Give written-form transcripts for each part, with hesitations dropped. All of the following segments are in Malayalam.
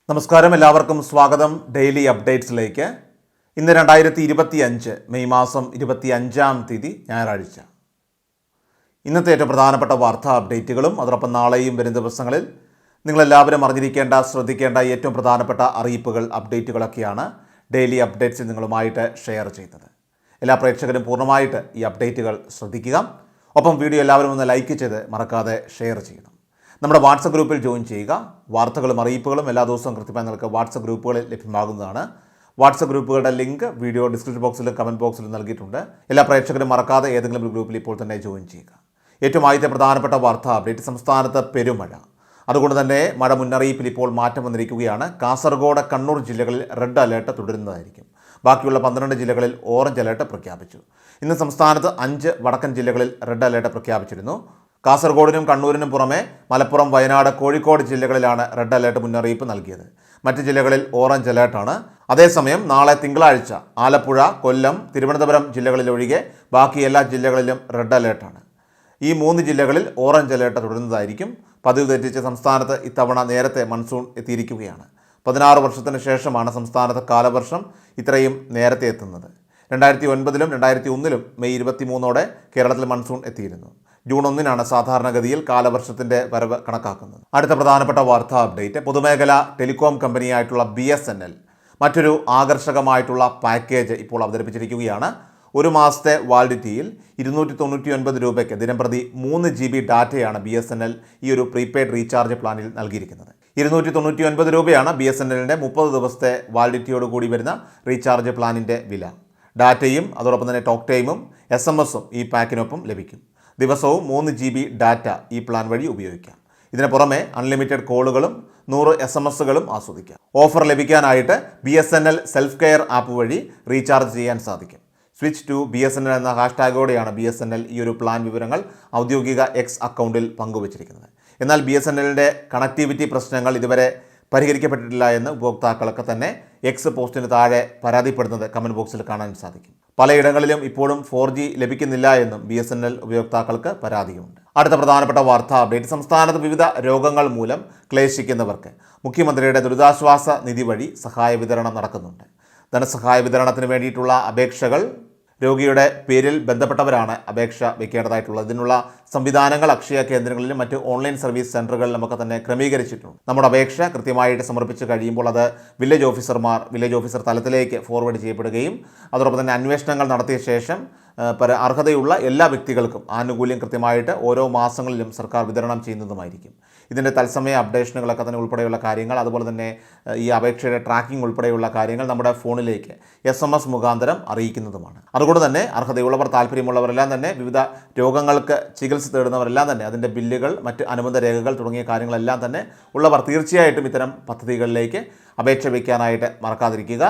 നമസ്കാരം, എല്ലാവർക്കും സ്വാഗതം ഡെയിലി അപ്ഡേറ്റ്സിലേക്ക്. ഇന്ന് 2025 മെയ് മാസം 25-ാം തീയതി ഞായറാഴ്ച. ഇന്നത്തെ ഏറ്റവും പ്രധാനപ്പെട്ട വാർത്താ അപ്ഡേറ്റുകളും അതോടൊപ്പം നാളെയും വരുന്ന ദിവസങ്ങളിൽ നിങ്ങളെല്ലാവരും അറിഞ്ഞിരിക്കേണ്ട, ശ്രദ്ധിക്കേണ്ട ഏറ്റവും പ്രധാനപ്പെട്ട അറിയിപ്പുകൾ, അപ്ഡേറ്റുകളൊക്കെയാണ് ഡെയിലി അപ്ഡേറ്റ്സിൽ നിങ്ങളുമായിട്ട് ഷെയർ ചെയ്യുന്നത്. എല്ലാ പ്രേക്ഷകരും പൂർണ്ണമായിട്ട് ഈ അപ്ഡേറ്റുകൾ ശ്രദ്ധിക്കുക. ഒപ്പം വീഡിയോ എല്ലാവരും ഒന്ന് ലൈക്ക് ചെയ്ത് മറക്കാതെ ഷെയർ ചെയ്യണം. നമ്മുടെ വാട്സപ്പ് ഗ്രൂപ്പിൽ ജോയിൻ ചെയ്യുക. വാർത്തകളും അറിയിപ്പുകളും എല്ലാ ദിവസവും കൃത്യമായി നിങ്ങൾക്ക് വാട്സപ്പ് ഗ്രൂപ്പുകളിൽ ലഭ്യമാകുന്നതാണ്. വാട്സപ്പ് ഗ്രൂപ്പുകളുടെ ലിങ്ക് വീഡിയോ ഡിസ്ക്രിപ്ഷൻ ബോക്സിലും കമൻറ്റ് ബോക്സിലും നൽകിയിട്ടുണ്ട്. എല്ലാ പ്രേക്ഷകരും മറക്കാതെ ഏതെങ്കിലും ഒരു ഗ്രൂപ്പിൽ ഇപ്പോൾ തന്നെ ജോയിൻ ചെയ്യുക. ഏറ്റവും ആദ്യത്തെ പ്രധാനപ്പെട്ട വാർത്താ അപ്ഡേറ്റ്, സംസ്ഥാനത്ത് പെരുമഴ. അതുകൊണ്ട് തന്നെ മഴ മുന്നറിയിപ്പിൽ ഇപ്പോൾ മാറ്റം വന്നിരിക്കുകയാണ്. കാസർഗോഡ്, കണ്ണൂർ ജില്ലകളിൽ റെഡ് അലേർട്ട് തുടരുന്നതായിരിക്കും. ബാക്കിയുള്ള 12 ജില്ലകളിൽ ഓറഞ്ച് അലേർട്ട് പ്രഖ്യാപിച്ചു. ഇന്ന് സംസ്ഥാനത്ത് 5 വടക്കൻ ജില്ലകളിൽ റെഡ് അലേർട്ട് പ്രഖ്യാപിച്ചിരുന്നു. കാസർഗോഡിനും കണ്ണൂരിനും പുറമെ മലപ്പുറം, വയനാട്, കോഴിക്കോട് ജില്ലകളിലാണ് റെഡ് അലേർട്ട് മുന്നറിയിപ്പ് നൽകിയത്. മറ്റ് ജില്ലകളിൽ ഓറഞ്ച് അലേർട്ടാണ്. അതേസമയം നാളെ തിങ്കളാഴ്ച ആലപ്പുഴ, കൊല്ലം, തിരുവനന്തപുരം ജില്ലകളിലൊഴികെ ബാക്കി എല്ലാ ജില്ലകളിലും റെഡ് അലേർട്ടാണ്. ഈ 3 ജില്ലകളിൽ ഓറഞ്ച് അലേർട്ട് തുടരുന്നതായിരിക്കും. പതിവ് തെറ്റിച്ച് സംസ്ഥാനത്ത് ഇത്തവണ നേരത്തെ മൺസൂൺ എത്തിയിരിക്കുകയാണ്. 16 വർഷത്തിന് ശേഷമാണ് സംസ്ഥാനത്ത് കാലവർഷം ഇത്രയും നേരത്തെ എത്തുന്നത്. 2009-ലും 2001-ലും മെയ് 23-ഓടെ കേരളത്തിൽ മൺസൂൺ എത്തിയിരുന്നു. ജൂൺ 1-നാണ് സാധാരണഗതിയിൽ കാലവർഷത്തിൻ്റെ വരവ് കണക്കാക്കുന്നത്. അടുത്ത പ്രധാനപ്പെട്ട വാർത്താ അപ്ഡേറ്റ്, പൊതുമേഖലാ ടെലികോം കമ്പനിയായിട്ടുള്ള BSNL മറ്റൊരു ആകർഷകമായിട്ടുള്ള പാക്കേജ് ഇപ്പോൾ അവതരിപ്പിച്ചിരിക്കുകയാണ്. ഒരു മാസത്തെ വാലിഡിറ്റിയിൽ 299 രൂപയ്ക്ക് ദിനംപ്രതി 3 GB ഡാറ്റയാണ് BSNL ഈ ഒരു പ്രീപെയ്ഡ് റീചാർജ് പ്ലാനിൽ നൽകിയിരിക്കുന്നത്. 299 രൂപയാണ് BSNLൻ്റെ 30 ദിവസത്തെ വാലിഡിറ്റിയോട് കൂടി വരുന്ന റീചാർജ് പ്ലാനിൻ്റെ വില. ഡാറ്റയും അതോടൊപ്പം തന്നെ ടോക്ക് ടൈമും SMS-ഉം ഈ പാക്കിനൊപ്പം ലഭിക്കും. ദിവസവും 3 GB ഡാറ്റ ഈ പ്ലാൻ വഴി ഉപയോഗിക്കാം. ഇതിന് പുറമെ അൺലിമിറ്റഡ് കോളുകളും 100 SMS-കളും ആസ്വദിക്കാം. ഓഫർ ലഭിക്കാനായിട്ട് BSNL സെൽഫ് കെയർ ആപ്പ് വഴി റീചാർജ് ചെയ്യാൻ സാധിക്കും. സ്വിച്ച് ടു BSNL എന്ന ഹാഷ്ടാഗോടെയാണ് BSNL ഈ ഒരു പ്ലാൻ വിവരങ്ങൾ ഔദ്യോഗിക X അക്കൗണ്ടിൽ പങ്കുവച്ചിരിക്കുന്നത്. എന്നാൽ BSNLൻ്റെ കണക്ടിവിറ്റി പ്രശ്നങ്ങൾ ഇതുവരെ പരിഹരിക്കപ്പെട്ടിട്ടില്ല എന്ന് ഉപഭോക്താക്കളൊക്കെ തന്നെ X പോസ്റ്റിന് താഴെ പരാതിപ്പെടുന്നത് കമൻറ്റ് ബോക്സിൽ കാണാൻ സാധിക്കും. പലയിടങ്ങളിലും ഇപ്പോഴും 4G ലഭിക്കുന്നില്ല എന്നും BSNL ഉപയോക്താക്കൾക്ക് പരാതിയുണ്ട്. അടുത്ത പ്രധാനപ്പെട്ട വാർത്താ അപ്ഡേറ്റ്, സംസ്ഥാനത്ത് വിവിധ രോഗങ്ങൾ മൂലം ക്ലേശിക്കുന്നവർക്ക് മുഖ്യമന്ത്രിയുടെ ദുരിതാശ്വാസ നിധി വഴി സഹായ വിതരണം നടക്കുന്നുണ്ട്. ധനസഹായ വിതരണത്തിന് വേണ്ടിയിട്ടുള്ള അപേക്ഷകൾ രോഗിയുടെ പേരിൽ ബന്ധപ്പെട്ടവരാണ് അപേക്ഷ വയ്ക്കേണ്ടതായിട്ടുള്ളത്. ഇതിനുള്ള സംവിധാനങ്ങൾ അക്ഷയ കേന്ദ്രങ്ങളിലും മറ്റ് ഓൺലൈൻ സർവീസ് സെൻ്ററുകളിലുമൊക്കെ തന്നെ ക്രമീകരിച്ചിട്ടുണ്ട്. നമ്മുടെ അപേക്ഷ കൃത്യമായിട്ട് സമർപ്പിച്ച് കഴിയുമ്പോൾ അത് വില്ലേജ് ഓഫീസർ തലത്തിലേക്ക് ഫോർവേഡ് ചെയ്യപ്പെടുകയും അതോടൊപ്പം തന്നെ അന്വേഷണങ്ങൾ നടത്തിയ ശേഷം അർഹതയുള്ള എല്ലാ വ്യക്തികൾക്കും ആനുകൂല്യം കൃത്യമായിട്ട് ഓരോ മാസങ്ങളിലും സർക്കാർ വിതരണം ചെയ്യുന്നതുമായിരിക്കും. ഇതിൻ്റെ തത്സമയ അപ്ഡേഷനുകളൊക്കെ തന്നെ ഉൾപ്പെടെയുള്ള കാര്യങ്ങൾ, അതുപോലെ തന്നെ ഈ അപേക്ഷയുടെ ട്രാക്കിംഗ് ഉൾപ്പെടെയുള്ള കാര്യങ്ങൾ നമ്മുടെ ഫോണിലേക്ക് SMS മുഖാന്തരം അറിയിക്കുന്നതുമാണ്. അതുകൊണ്ട് തന്നെ അർഹതയുള്ളവർ, താല്പര്യമുള്ളവരെല്ലാം തന്നെ വിവിധ രോഗങ്ങൾക്ക് ചികിത്സ തേടുന്നവരെല്ലാം തന്നെ അതിൻ്റെ ബില്ലുകൾ, മറ്റ് അനുബന്ധ രേഖകൾ തുടങ്ങിയ കാര്യങ്ങളെല്ലാം തന്നെ ഉള്ളവർ തീർച്ചയായിട്ടും ഇത്തരം പദ്ധതികളിലേക്ക് അപേക്ഷ വയ്ക്കാനായിട്ട് മറക്കാതിരിക്കുക.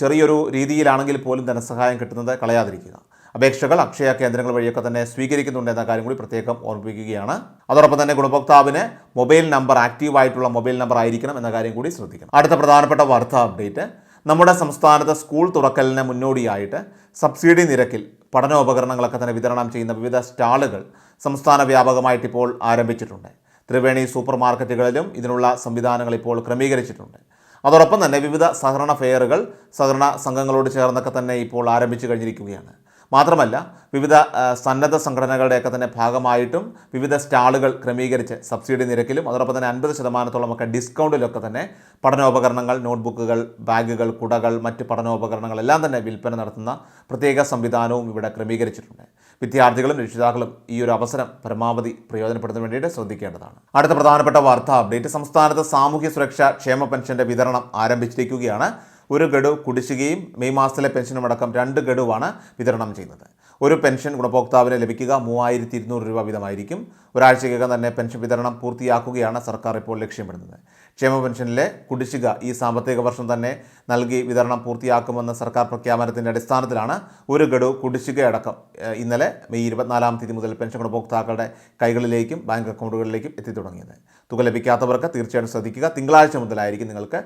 ചെറിയൊരു രീതിയിലാണെങ്കിൽ പോലും ധനസഹായം കിട്ടുന്നത് കളയാതിരിക്കുക. അപേക്ഷകൾ അക്ഷയ കേന്ദ്രങ്ങൾ വഴിയൊക്കെ തന്നെ സ്വീകരിക്കുന്നുണ്ട് എന്ന കാര്യം കൂടി പ്രത്യേകം ഓർമ്മിപ്പിക്കുകയാണ്. അതോടൊപ്പം തന്നെ ഗുണഭോക്താവിന് മൊബൈൽ നമ്പർ, ആക്റ്റീവായിട്ടുള്ള മൊബൈൽ നമ്പർ ആയിരിക്കണം എന്ന കാര്യം കൂടി ശ്രദ്ധിക്കണം. അടുത്ത പ്രധാനപ്പെട്ട വാർത്താ അപ്ഡേറ്റ്, നമ്മുടെ സംസ്ഥാനത്ത് സ്കൂൾ തുറക്കലിന് മുന്നോടിയായിട്ട് സബ്സിഡി നിരക്കിൽ പഠനോപകരണങ്ങളൊക്കെ തന്നെ വിതരണം ചെയ്യുന്ന വിവിധ സ്റ്റാളുകൾ സംസ്ഥാന വ്യാപകമായിട്ട് ഇപ്പോൾ ആരംഭിച്ചിട്ടുണ്ട്. ത്രിവേണി സൂപ്പർ മാർക്കറ്റുകളിലും ഇതിനുള്ള സംവിധാനങ്ങൾ ഇപ്പോൾ ക്രമീകരിച്ചിട്ടുണ്ട്. അതോടൊപ്പം തന്നെ വിവിധ സഹകരണ ഫെയറുകൾ സഹകരണ സംഘങ്ങളോട് ചേർന്നൊക്കെ തന്നെ ഇപ്പോൾ ആരംഭിച്ചു കഴിഞ്ഞിരിക്കുകയാണ്. മാത്രമല്ല വിവിധ സന്നദ്ധ സംഘടനകളുടെയൊക്കെ തന്നെ ഭാഗമായിട്ടും വിവിധ സ്റ്റാളുകൾ ക്രമീകരിച്ച് സബ്സിഡി നിരക്കിലും അതോടൊപ്പം തന്നെ 50% ഡിസ്കൗണ്ടിലൊക്കെ തന്നെ പഠനോപകരണങ്ങൾ, നോട്ട്ബുക്കുകൾ, ബാഗുകൾ, കുടകൾ, മറ്റ് പഠനോപകരണങ്ങളെല്ലാം തന്നെ വിൽപ്പന നടത്തുന്ന പ്രത്യേക സംവിധാനവും ഇവിടെ ക്രമീകരിച്ചിട്ടുണ്ട്. വിദ്യാർത്ഥികളും രക്ഷിതാക്കളും ഈ ഒരു അവസരം പരമാവധി പ്രയോജനപ്പെടുത്താൻ വേണ്ടിയിട്ട് ശ്രദ്ധിക്കേണ്ടതാണ്. അടുത്ത പ്രധാനപ്പെട്ട വാർത്താ അപ്ഡേറ്റ്, സംസ്ഥാനത്ത് സാമൂഹ്യ സുരക്ഷാ ക്ഷേമ പെൻഷൻ്റെ വിതരണം ആരംഭിച്ചിരിക്കുകയാണ്. ഒരു ഗഡു കുടിശ്ശികയും മെയ് മാസത്തിലെ പെൻഷനുമടക്കം 2 ഗഡുവാണ് വിതരണം ചെയ്യുന്നത്. ഒരു പെൻഷൻ ഗുണഭോക്താവിന് ലഭിക്കുക 3200 രൂപ വീതമായിരിക്കും. ഒരാഴ്ചയ്ക്കകം തന്നെ പെൻഷൻ വിതരണം പൂർത്തിയാക്കുകയാണ് സർക്കാർ ഇപ്പോൾ ലക്ഷ്യമിടുന്നത്. ക്ഷേമ പെൻഷനിലെ കുടിശ്ശിക ഈ സാമ്പത്തിക വർഷം തന്നെ നൽകി വിതരണം പൂർത്തിയാക്കുമെന്ന സർക്കാർ പ്രഖ്യാപനത്തിൻ്റെ അടിസ്ഥാനത്തിലാണ് ഒരു ഗഡു കുടിശ്ശികയടക്കം ഇന്നലെ മെയ് 24-ാം തീയതി മുതൽ പെൻഷൻ ഗുണഭോക്താക്കളുടെ കൈകളിലേക്കും ബാങ്ക് അക്കൗണ്ടുകളിലേക്കും എത്തിത്തുടങ്ങിയത്. തുക ലഭിക്കാത്തവർക്ക് തീർച്ചയായിട്ടും ശ്രദ്ധിക്കുക. തിങ്കളാഴ്ച മുതലായിരിക്കും നിങ്ങൾക്ക്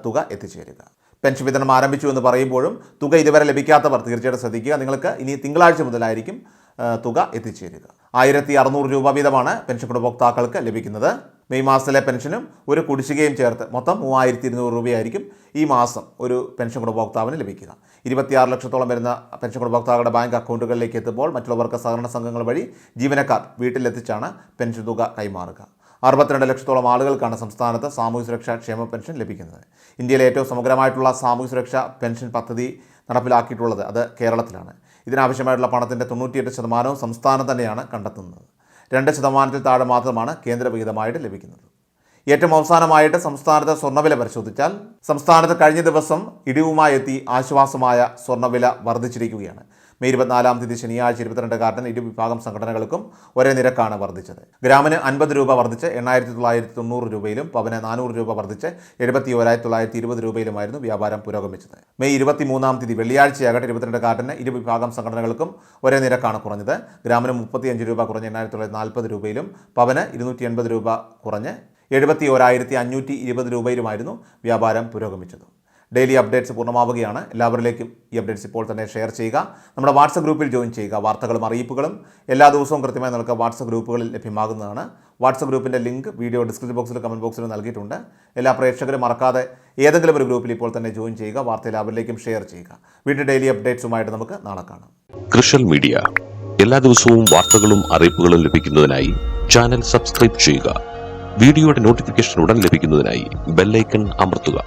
തുക എത്തിച്ചേരുക. പെൻഷൻ വിതരണം ആരംഭിച്ചു എന്ന് പറയുമ്പോഴും തുക ഇതുവരെ ലഭിക്കാത്തവർ തീർച്ചയായിട്ടും ശ്രദ്ധിക്കുക. നിങ്ങൾക്ക് ഇനി തിങ്കളാഴ്ച മുതലായിരിക്കും തുക എത്തിച്ചേരുക. 1600 രൂപ വീതമാണ് പെൻഷൻ ഗുണഭോക്താക്കൾക്ക് ലഭിക്കുന്നത്. മെയ് മാസത്തിലെ പെൻഷനും ഒരു കുടിശ്ശികയും ചേർത്ത് മൊത്തം 3200 രൂപയായിരിക്കും ഈ മാസം ഒരു പെൻഷൻ ഗുണഭോക്താവിന് ലഭിക്കുക. 26 ലക്ഷത്തോളം വരുന്ന പെൻഷൻ ഗുണഭോക്താക്കളുടെ ബാങ്ക് അക്കൗണ്ടുകളിലേക്ക് എത്തുമ്പോൾ മറ്റുള്ളവർക്ക് സഹകരണ സംഘങ്ങൾ വഴി ജീവനക്കാർ വീട്ടിലെത്തിച്ചാണ് പെൻഷൻ തുക കൈമാറുക. 62 ലക്ഷത്തോളം ആളുകൾക്കാണ് സംസ്ഥാനത്ത് സാമൂഹ്യ സുരക്ഷാ ക്ഷേമ പെൻഷൻ ലഭിക്കുന്നത്. ഇന്ത്യയിലെ ഏറ്റവും സമഗ്രമായിട്ടുള്ള സാമൂഹ്യ സുരക്ഷാ പെൻഷൻ പദ്ധതി നടപ്പിലാക്കിയിട്ടുള്ളത് അത് കേരളത്തിലാണ്. ഇതിനാവശ്യമായിട്ടുള്ള പണത്തിൻ്റെ 98% സംസ്ഥാനം തന്നെയാണ് കണ്ടെത്തുന്നത്. 2% താഴെ മാത്രമാണ് കേന്ദ്ര വിഹിതമായിട്ട് ലഭിക്കുന്നത്. ഏറ്റവും അവസാനമായിട്ട് സംസ്ഥാനത്തെ സ്വർണ്ണവില പരിശോധിച്ചാൽ സംസ്ഥാനത്ത് കഴിഞ്ഞ ദിവസം ഇടിവുമായി എത്തി ആശ്വാസമായ സ്വർണ്ണവില വർദ്ധിച്ചിരിക്കുകയാണ്. മെയ് 24 ശനിയാഴ്ച 22 ഇരുവിഭാഗം സംഘടനകൾക്കും ഒരേ നിരക്കാണ് വർദ്ധിച്ചത്. ഗ്രാമിന് 50 രൂപ വർദ്ധിച്ച് 8990 രൂപയിലും പവന് 400 രൂപ വർദ്ധിച്ച് 71,920 രൂപയിലുമായിരുന്നു വ്യാപാരം പുരോഗമിച്ചത്. മെയ് 23 വെള്ളിയാഴ്ചയാകട്ടെ 22 ഇരുവിഭാഗം സംഘടനകൾക്കും ഒരേ നിരക്കാണ് കുറഞ്ഞത്. ഗ്രാമിന് 35 രൂപ കുറഞ്ഞ് 8940 രൂപയിലും പവന് 280 രൂപ കുറഞ്ഞ് 71,520 രൂപയിലുമായിരുന്നു വ്യാപാരം പുരോഗമിച്ചത്. ഡെയിലി അപ്ഡേറ്റ്സ് പൂർണ്ണമാവുകയാണ്. എല്ലാവരിലേക്കും ഈ അപ്ഡേറ്റ്സ് ഇപ്പോൾ തന്നെ ഷെയർ ചെയ്യുക. നമ്മുടെ വാട്സപ്പ് ഗ്രൂപ്പിൽ ജോയിൻ ചെയ്യുക. വാർത്തകളും അറിയിപ്പുകളും എല്ലാ ദിവസവും കൃത്യമായി നമുക്ക് വാട്സപ്പ് ഗ്രൂപ്പുകളിൽ ലഭ്യമാകുന്നതാണ്. വാട്സപ്പ് ഗ്രൂപ്പിൻ്റെ ലിങ്ക് വീഡിയോ ഡിസ്ക്രിപ്ഷൻ ബോക്സിലും കമൻറ്റ് ബോക്സിലും നൽകിയിട്ടുണ്ട്. എല്ലാ പ്രേക്ഷകരും മറക്കാതെ ഏതെങ്കിലും ഒരു ഗ്രൂപ്പിൽ ഇപ്പോൾ തന്നെ ജോയിൻ ചെയ്യുക. വാർത്ത എല്ലാവരിലേക്കും ഷെയർ ചെയ്യുക. വീണ്ടും ഡെയിലി അപ്ഡേറ്റ്സുമായിട്ട് നമുക്ക് നാളെ കാണാം. കൃഷൽ മീഡിയ എല്ലാ ദിവസവും വാർത്തകളും അറിയിപ്പുകളും ലഭിക്കുന്നതിനായി ചാനൽ സബ്സ്ക്രൈബ് ചെയ്യുക. വീഡിയോയുടെ നോട്ടിഫിക്കേഷൻ ഉടൻ ലഭിക്കുന്നതിനായി ബെല്ലൈക്കൺ അമർത്തുക.